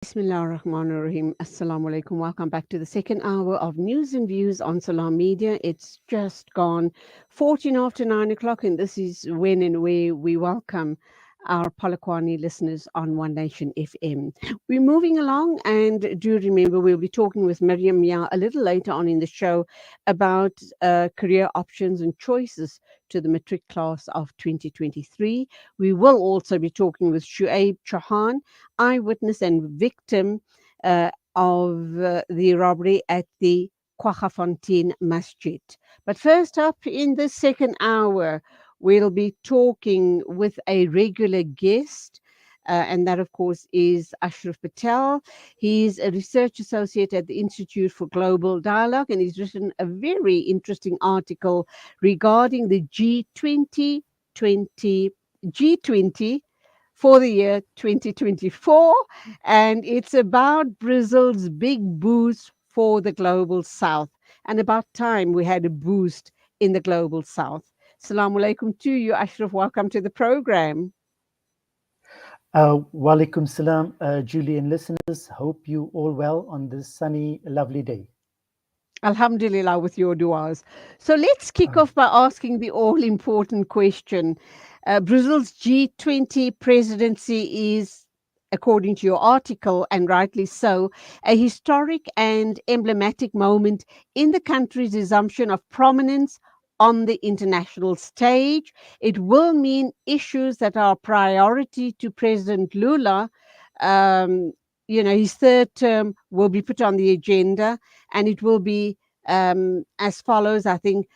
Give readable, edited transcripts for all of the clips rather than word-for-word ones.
Bismillah ar-Rahman ar-Rahim. Assalamu alaikum. Welcome back to the second hour of News and Views on Salam Media. It's just gone 14 after 9 o'clock, and this is when and where we welcome our Polokwane listeners on One Nation FM. We're moving along, and do remember we'll be talking with Miriam Yah a little later on in the show about career options and choices to the matric class of 2023. We will also be talking with Shuaib Chauhan, eyewitness and victim of the robbery at the Kwaggafontein Masjid. But first up, in the second hour, we'll be talking with a regular guest. And that, of course, is Ashraf Patel. He's a research associate at the Institute for Global Dialogue, and he's written a very interesting article regarding the G20 for the year 2024, and it's about Brazil's big boost for the global south. And about time we had a boost in the global south. Assalamu alaikum to you, Ashraf. Welcome to the program. Walaikum salam, Julie and listeners. Hope you all well on this sunny, lovely day. Alhamdulillah, with your du'as. So let's kick off by asking the all important question. Brazil's G20 presidency is, according to your article, and rightly so, a historic and emblematic moment in the country's resumption of prominence on the international stage. It will mean issues that are a priority to President Lula. Um, his third term will be put on the agenda, and it will be as follows, I think,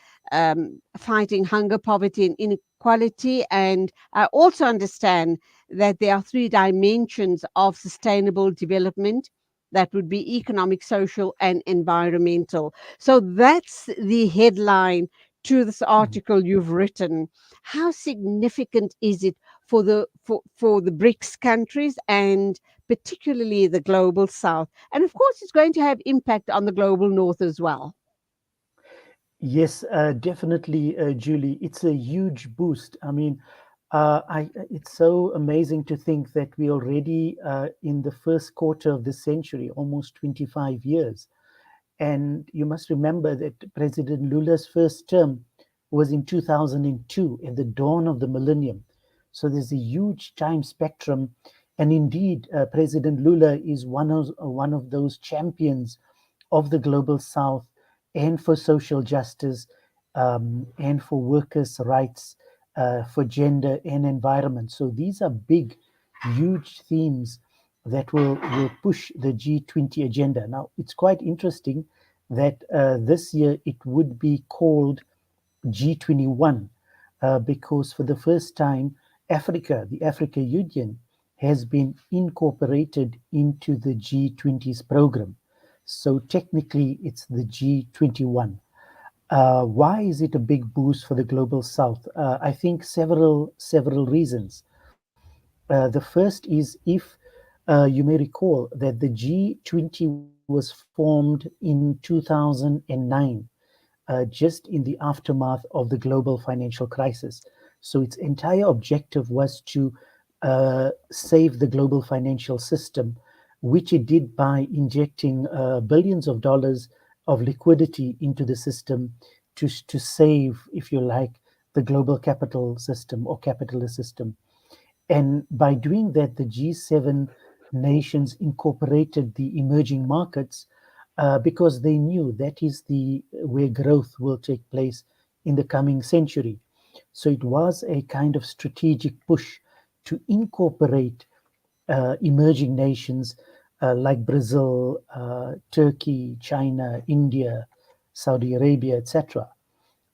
fighting hunger, poverty, and inequality. And I also understand that there are three dimensions of sustainable development. That would be economic, social, and environmental. So that's the headline to this article you've written. How significant is it for the BRICS countries, and particularly the global south? And of course, it's going to have impact on the global north as well. Yes, definitely, Julie. It's a huge boost. I mean, it's so amazing to think that we already in the first quarter of this century, almost 25 years. And you must remember that President Lula's first term was in 2002, at the dawn of the millennium. So there's a huge time spectrum. And indeed, President Lula is one of those champions of the global south and for social justice, and for workers' rights, for gender and environment. So these are big, huge themes that will push the G20 agenda. Now, it's quite interesting that this year it would be called G21, because for the first time, the Africa Union, has been incorporated into the G20's program. So technically, it's the G21. Why is it a big boost for the global south? I think several reasons. The first is, if you may recall, that the G20 was formed in 2009, just in the aftermath of the global financial crisis. So its entire objective was to save the global financial system, which it did by injecting billions of dollars of liquidity into the system to save, if you like, the global capital system or capitalist system. And by doing that, the G7 nations incorporated the emerging markets, because they knew that is where growth will take place in the coming century. So it was a kind of strategic push to incorporate emerging nations like Brazil, Turkey, China, India, Saudi Arabia, etc.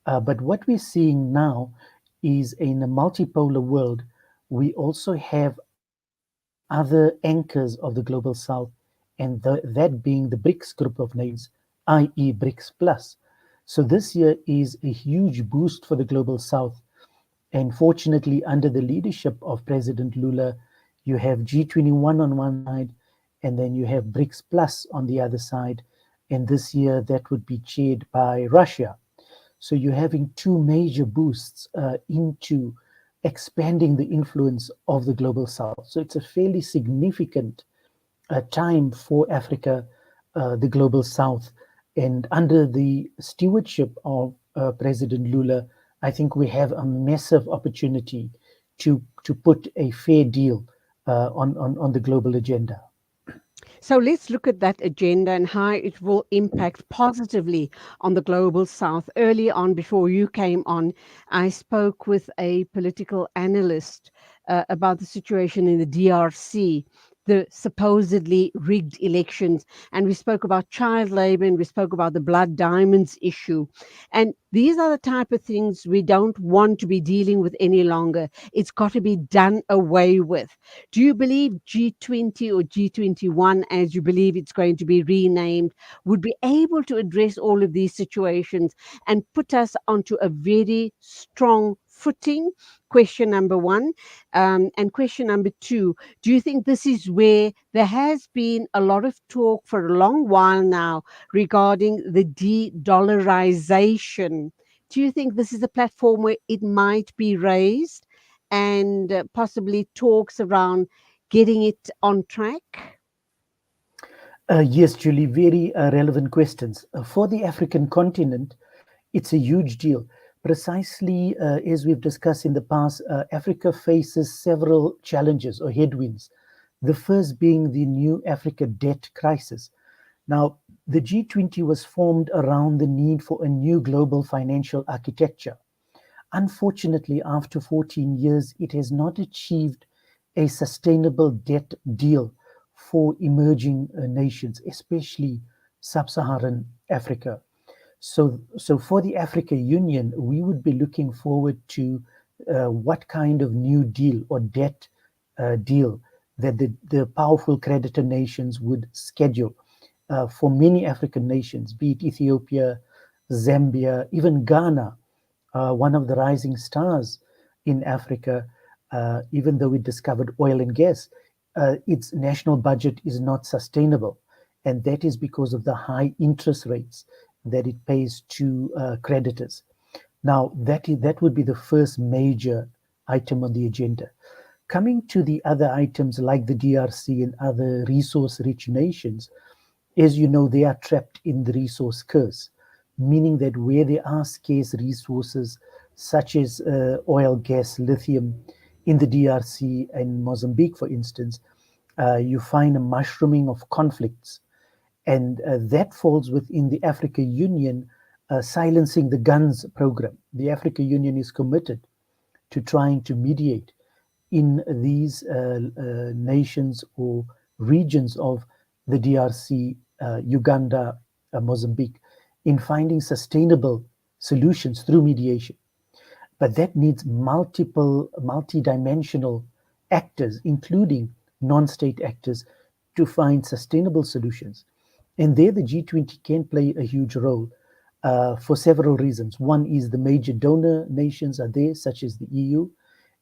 But what we're seeing now is, in a multipolar world, we also have other anchors of the global south, and that being the BRICS group of nations, i.e., BRICS Plus. So this year is a huge boost for the global south. And fortunately, under the leadership of President Lula, you have G21 on one side, and then you have BRICS Plus on the other side. And this year, that would be chaired by Russia. So you're having two major boosts into expanding the influence of the global south. So it's a fairly significant time for Africa, the global south. And under the stewardship of President Lula, I think we have a massive opportunity to put a fair deal on the global agenda. So let's look at that agenda and how it will impact positively on the global south. Early on, before you came on, I spoke with a political analyst about the situation in the DRC, the supposedly rigged elections. And we spoke about child labor and we spoke about the blood diamonds issue. And these are the type of things we don't want to be dealing with any longer. It's got to be done away with. Do you believe G20 or G21, as you believe it's going to be renamed, would be able to address all of these situations and put us onto a very strong footing? Question number one. And question number two, do you think this is where there has been a lot of talk for a long while now regarding the de dollarization? Do you think this is a platform where it might be raised and possibly talks around getting it on track? Yes, Julie, very relevant questions. For the African continent, it's a huge deal. Precisely as we've discussed in the past, Africa faces several challenges or headwinds. The first being the new Africa debt crisis. Now, the G20 was formed around the need for a new global financial architecture. Unfortunately, after 14 years, it has not achieved a sustainable debt deal for emerging nations, especially sub-Saharan Africa. So for the Africa Union, we would be looking forward to what kind of new deal or debt deal that the powerful creditor nations would schedule for many African nations, be it Ethiopia, Zambia, even Ghana, one of the rising stars in Africa, even though it discovered oil and gas, its national budget is not sustainable. And that is because of the high interest rates that it pays to creditors. Now, that would be the first major item on the agenda. Coming to the other items like the DRC and other resource rich nations, as you know, they are trapped in the resource curse, meaning that where there are scarce resources such as oil, gas, lithium in the DRC and Mozambique, for instance, you find a mushrooming of conflicts. And that falls within the Africa Union silencing the guns program. The Africa Union is committed to trying to mediate in these nations or regions of the DRC, Uganda, Mozambique, in finding sustainable solutions through mediation. But that needs multi-dimensional actors, including non-state actors, to find sustainable solutions. And there, the G20 can play a huge role for several reasons. One is the major donor nations are there, such as the EU,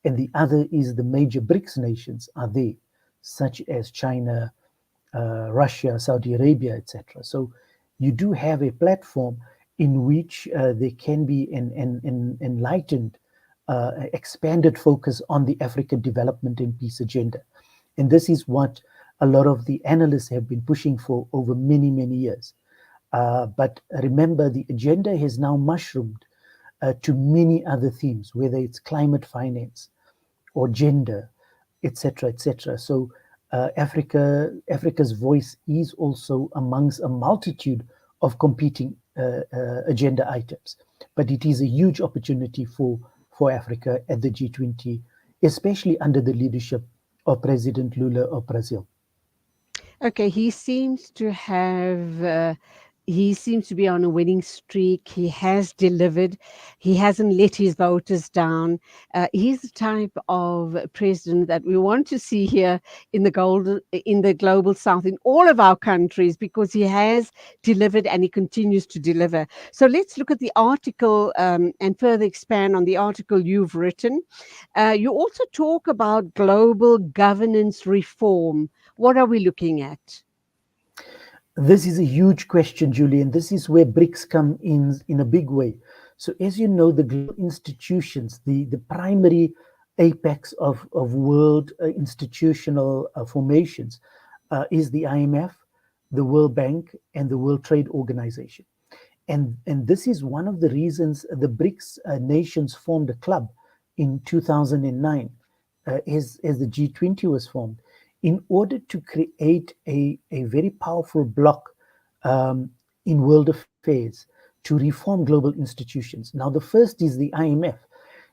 and the other is the major BRICS nations are there, such as China, Russia, Saudi Arabia, etc. So you do have a platform in which there can be an enlightened, expanded focus on the African development and peace agenda. And this is what a lot of the analysts have been pushing for over many, many years. But remember, the agenda has now mushroomed to many other themes, whether it's climate finance or gender, etc., etc. So Africa's voice is also amongst a multitude of competing agenda items, but it is a huge opportunity for Africa at the G20, especially under the leadership of President Lula of Brazil. Okay, he seems to be on a winning streak. He has delivered. He hasn't let his voters down. He's the type of president that we want to see here in the global south, in all of our countries, because he has delivered and he continues to deliver. So let's look at the article and further expand on the article you've written. You also talk about global governance reform. What are we looking at? This is a huge question, Julie, and this is where BRICS come in a big way. So, as you know, the global institutions, the primary apex of world institutional formations, is the IMF, the World Bank, and the World Trade Organization. And this is one of the reasons the BRICS nations formed a club in 2009 as the G20 was formed in order to create a very powerful bloc um, in world affairs to reform global institutions. Now, the first is the IMF.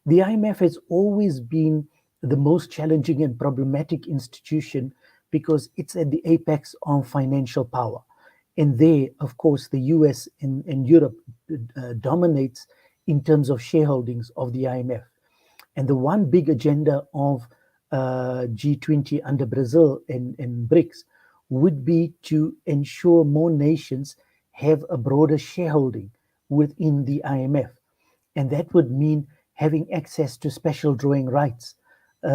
The IMF has always been the most challenging and problematic institution because it's at the apex of financial power. And there, of course, the US and Europe dominates in terms of shareholdings of the IMF. And the one big agenda of G20 under Brazil and BRICS would be to ensure more nations have a broader shareholding within the IMF. And that would mean having access to special drawing rights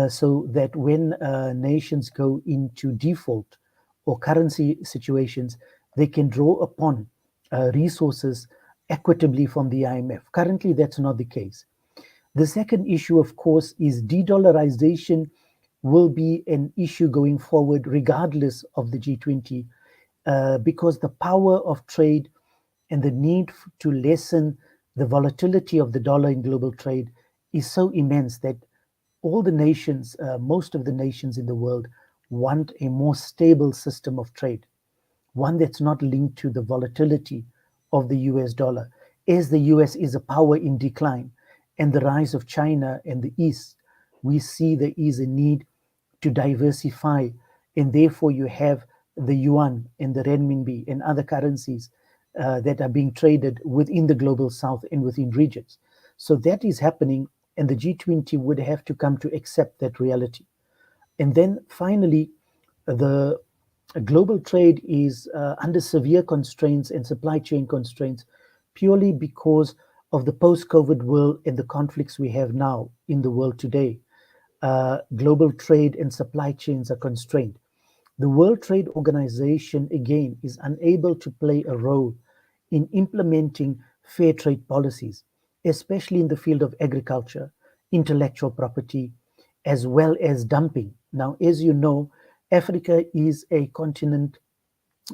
so that when nations go into default or currency situations, they can draw upon resources equitably from the IMF. Currently, that's not the case. The second issue, of course, is de-dollarization will be an issue going forward, regardless of the G20, because the power of trade and the need to lessen the volatility of the dollar in global trade is so immense that all the nations, most of the nations in the world, want a more stable system of trade, one that's not linked to the volatility of the US dollar. As the US is a power in decline and the rise of China and the East, we see there is a need to diversify, and therefore you have the yuan and the renminbi and other currencies that are being traded within the global south and within regions. So that is happening, and the G20 would have to come to accept that reality. And then finally, the global trade is under severe constraints and supply chain constraints purely because of the post COVID world and the conflicts we have now in the world today. Global trade and supply chains are constrained. The World Trade Organization, again, is unable to play a role in implementing fair trade policies, especially in the field of agriculture, intellectual property, as well as dumping. Now, as you know, Africa is a continent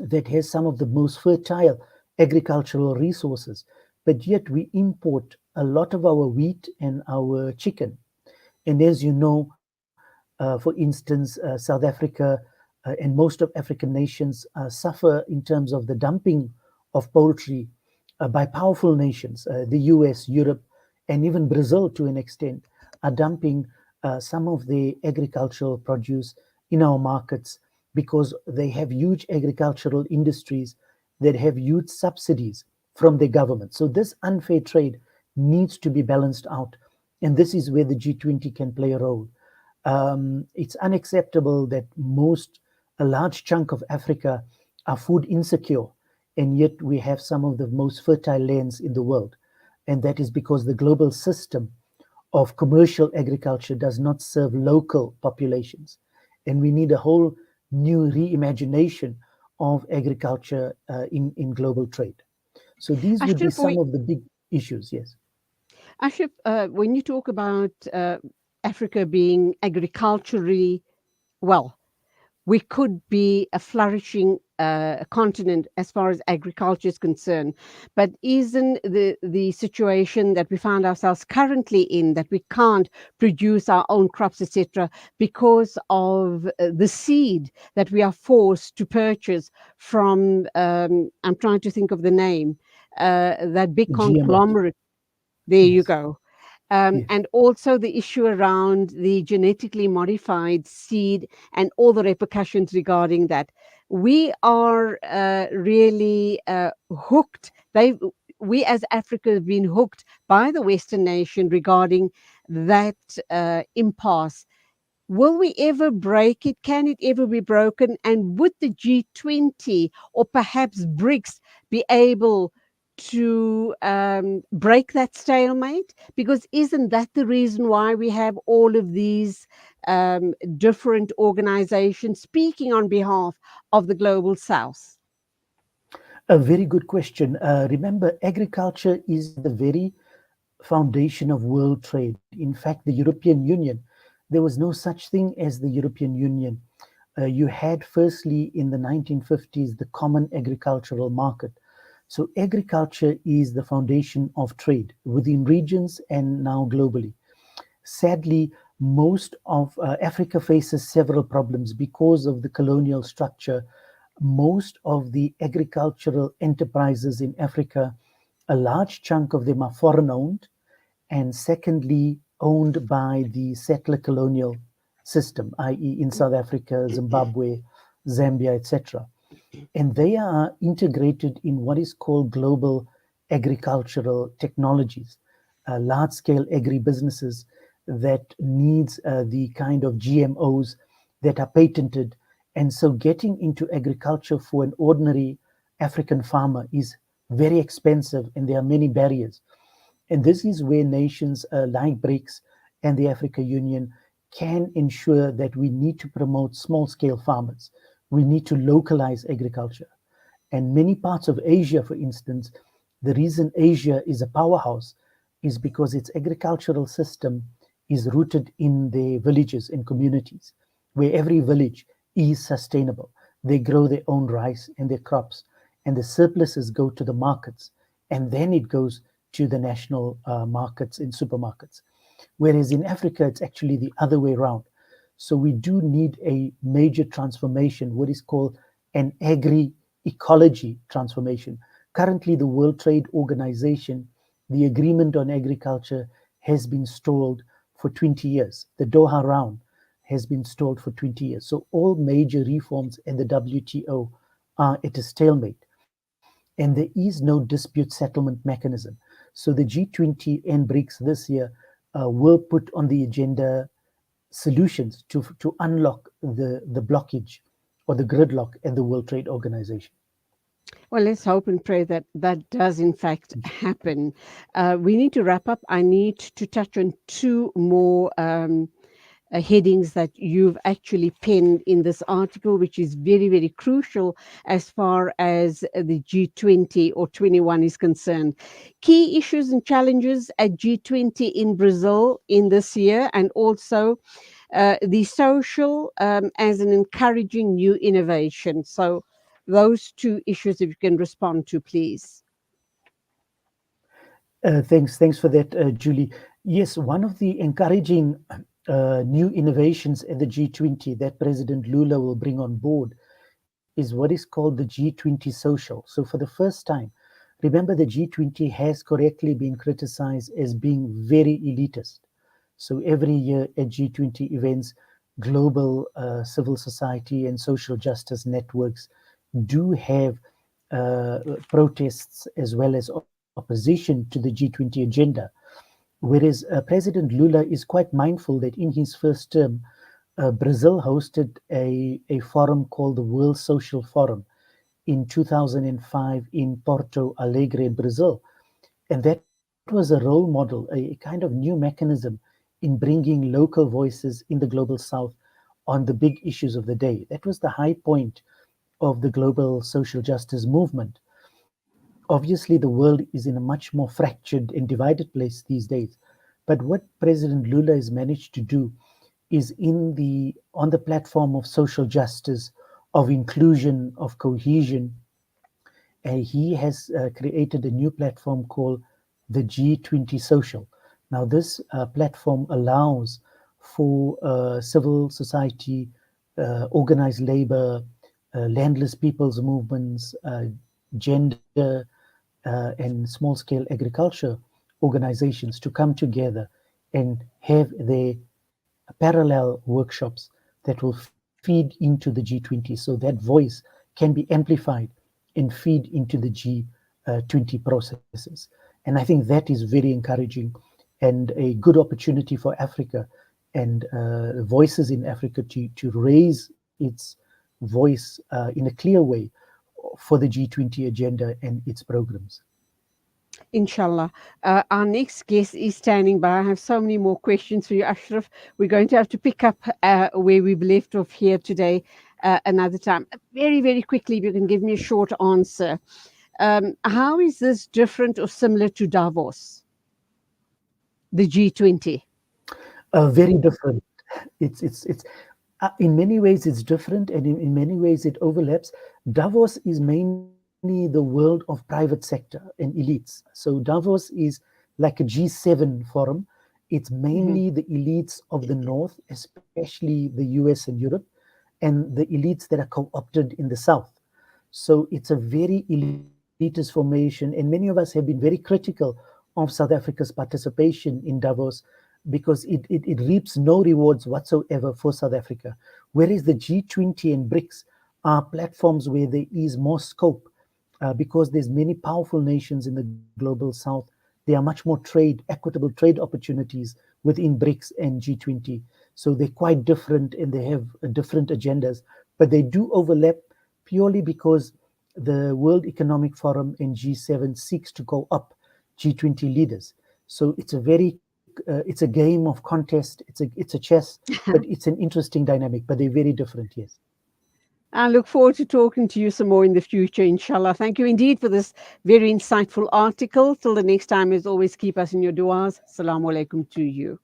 that has some of the most fertile agricultural resources, but yet we import a lot of our wheat and our chicken. And as you know, for instance, South Africa and most of African nations suffer in terms of the dumping of poultry by powerful nations. The US, Europe, and even Brazil, to an extent, are dumping some of the agricultural produce in our markets because they have huge agricultural industries that have huge subsidies from the government. So, this unfair trade needs to be balanced out. And this is where the G20 can play a role. It's unacceptable that a large chunk of Africa are food insecure, and yet we have some of the most fertile lands in the world. And that is because the global system of commercial agriculture does not serve local populations. And we need a whole new reimagination of agriculture in global trade. So these would be Ashraf, some of the big issues, yes. Ashraf, when you talk about Africa being agriculturally well, we could be a flourishing continent as far as agriculture is concerned. But isn't the situation that we find ourselves currently in, that we can't produce our own crops, etc., because of the seed that we are forced to purchase from, I'm trying to think of the name, that big GMOs, conglomerate. There you yes, go. yes. And also the issue around the genetically modified seed and all the repercussions regarding that. We are really hooked. We as Africa have been hooked by the Western nation regarding that impasse. Will we ever break it? Can it ever be broken? And would the G20 or perhaps BRICS be able to break that stalemate? Because isn't that the reason why we have all of these different organizations speaking on behalf of the global south? A very good question. Remember, agriculture is at the very foundation of world trade. In fact, the European Union, there was no such thing as the European Union You had firstly in the 1950s the common agricultural market. So agriculture is the foundation of trade within regions and now globally. Sadly, most of Africa faces several problems because of the colonial structure. Most of the agricultural enterprises in Africa, a large chunk of them are foreign owned, and secondly, owned by the settler colonial system, i.e., in South Africa, Zimbabwe, Zambia, etc. And they are integrated in what is called global agricultural technologies, large scale agribusinesses that needs the kind of GMOs that are patented. And so getting into agriculture for an ordinary African farmer is very expensive and there are many barriers. And this is where nations like BRICS and the Africa Union can ensure that we need to promote small scale farmers. We need to localize agriculture. And many parts of Asia, for instance, the reason Asia is a powerhouse is because its agricultural system is rooted in the villages and communities, where every village is sustainable. They grow their own rice and their crops, and the surpluses go to the markets, and then it goes to the national markets in supermarkets. Whereas in Africa, it's actually the other way around. So we do need a major transformation, what is called an agri ecology transformation. Currently, the World Trade Organization, the agreement on agriculture has been stalled for 20 years. The Doha round has been stalled for 20 years. So all major reforms in the WTO are at a stalemate. And there is no dispute settlement mechanism. So the G20 and BRICS this year will put on the agenda solutions to unlock the blockage or the gridlock at the World Trade Organization. Well, let's hope and pray that that does in fact happen. We need to wrap up. I need to touch on two more headings that you've actually penned in this article, which is very, very crucial as far as the G20 or 21 is concerned. Key issues and challenges at G20 in Brazil in this year, and also the social as an encouraging new innovation. So, those two issues, if you can respond to, please. Thanks for that, Julie. Yes, one of the encouraging new innovations at the G20 that President Lula will bring on board is what is called the G20 Social. So, for the first time, remember the G20 has correctly been criticized as being very elitist. So, every year at G20 events, global civil society and social justice networks do have protests as well as opposition to the G20 agenda. Whereas President Lula is quite mindful that in his first term, Brazil hosted a forum called the World Social Forum in 2005 in Porto Alegre, Brazil. And that was a role model, a kind of new mechanism in bringing local voices in the global south on the big issues of the day. That was the high point of the global social justice movement. Obviously, the world is in a much more fractured and divided place these days. But what President Lula has managed to do is on the platform of social justice, of inclusion, of cohesion, he has created a new platform called the G20 Social. Now, this platform allows for civil society, organized labor, landless people's movements, gender, and small scale agriculture organizations to come together and have their parallel workshops that will feed into the G20 so that voice can be amplified and feed into the G20 processes. And I think that is very encouraging and a good opportunity for Africa and voices in Africa to raise its voice in a clear way for the G20 agenda and its programs. Inshallah. Our next guest is standing by. I have so many more questions for you, Ashraf. We're going to have to pick up where we've left off here today another time. Very, very quickly, if you can give me a short answer. How is this different or similar to Davos, the G20? Very different. It's In many ways, it's different, and in many ways, it overlaps. Davos is mainly the world of private sector and elites. So Davos is like a G7 forum. It's mainly Mhm. the elites of the North, especially the US and Europe, and the elites that are co opted in the South. So it's a very elitist formation, and many of us have been very critical of South Africa's participation in Davos because it reaps no rewards whatsoever for South Africa. Whereas the G20 and BRICS are platforms where there is more scope because there's many powerful nations in the global South. There are much more equitable trade opportunities within BRICS and G20. So they're quite different and they have different agendas, but they do overlap purely because the World Economic Forum and G7 seeks to go up G20 leaders. So it's a game of contest. It's a chess, but it's an interesting dynamic. But they're very different. Yes. I look forward to talking to you some more in the future, inshallah. Thank you indeed for this very insightful article. Till the next time, as always, keep us in your du'as. Assalamu alaikum to you.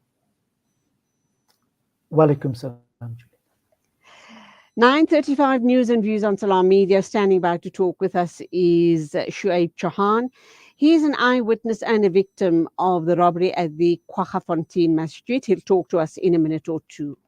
Walaikum salam, Julie. 9:35 News and Views on Salam Media. Standing by to talk with us is Shuaib Chauhan. He is an eyewitness and a victim of the robbery at the Kwaggafontein Masjid. He'll talk to us in a minute or two.